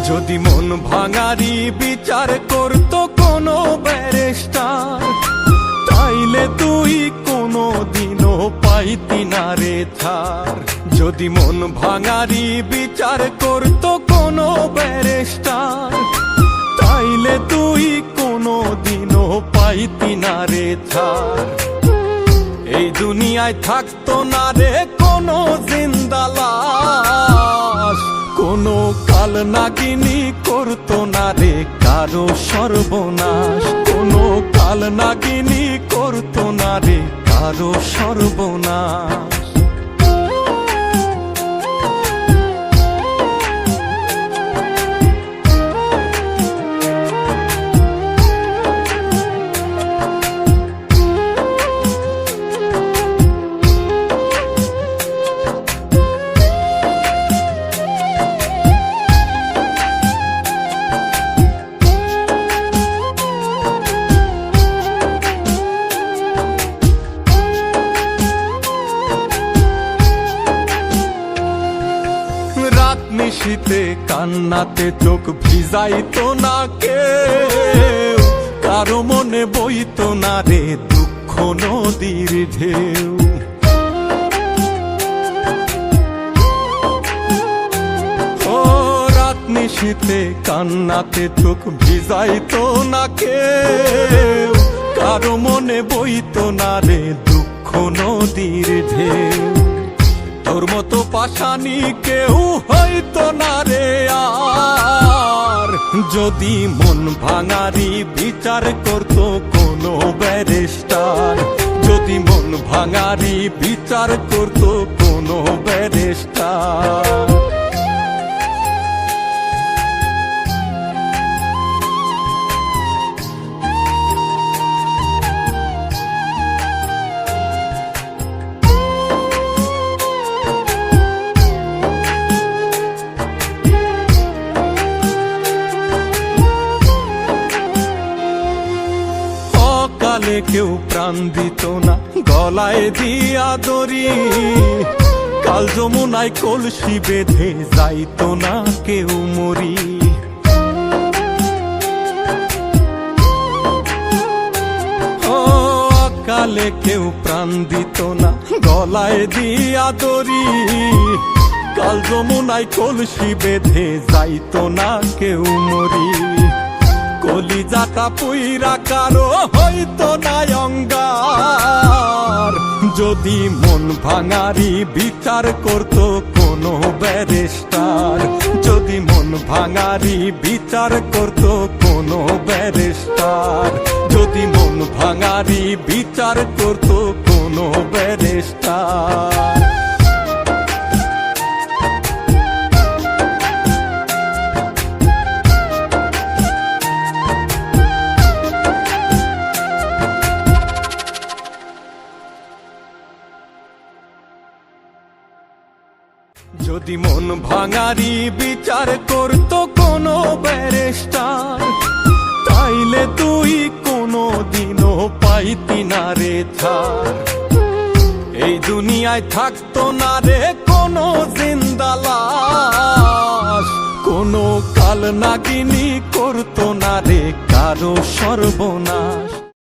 যদি মন ভাঙারি বিচার করতো কোনো ব্যারিস্টার, তাইলে তুই কোনো দিনও পাইতি না রে ছাড়। যদি মন ভাঙারি বিচার করতো কোনো ব্যারিস্টার, তাইলে তুই কোনো দিনও পাইতি না রে ছাড়। এই দুনিয়ায় থাকতো না রে কোনো জিন্দা লাশ, কোনো কাল নাগিনী করতো না রে কারো সর্বনাশ, কোনো কাল নাগিনী করতো না রে কারো সর্বনাশ। নিশীতে কান্নাতে চোখ ভিজাইতো না কেউ, কারো মনে বইতো না রে দুঃখ নদীর ঢেউ। ও রাত নিশীতে কান্নাতে চোখ ভিজাইতো না কেউ, কারো মনে বইতো না রে দুঃখ নদীর ঢেউ। তোর মতো পাশানি কেউ হইতো না রে আর, যদি মন ভাঙারি বিচার করতো কোনো ব্যারিস্টার, যদি মন ভাঙারি বিচার করতো কোনো ব্যারিস্টার। কালে কেউ প্রাণ দিত না গলায় দিয়া দড়ি, কাল যমুনায় কলসি বেঁধে যাইতো না কেউ মরি। ও কালে কেউ প্রাণ দিত না গলায় দিয়া দড়ি, কাল যমুনায় কলসি বেঁধে যাইতো না কেউ মরি। কলিজাটা পুইরা কারো হইতো না অঙ্গার, যদি মন ভাঙারি বিচার করতো কোনো ব্যারিস্টার, যদি মন ভাঙারি বিচার করতো কোনো ব্যারিস্টার, যদি মন ভাঙারি বিচার করতো কোনো ব্যারিস্টার। যদি মন ভাঙারি বিচার করতো কোনো ব্যারিস্টার, তাইলে তুই কোনো দিনও পাইতি না রে ছাড়। এই দুনিয়ায় থাকতো না রে কোনো জিন্দা লাশ, কোনো কাল নাগিনী করতো না রে কারো সর্বনাশ।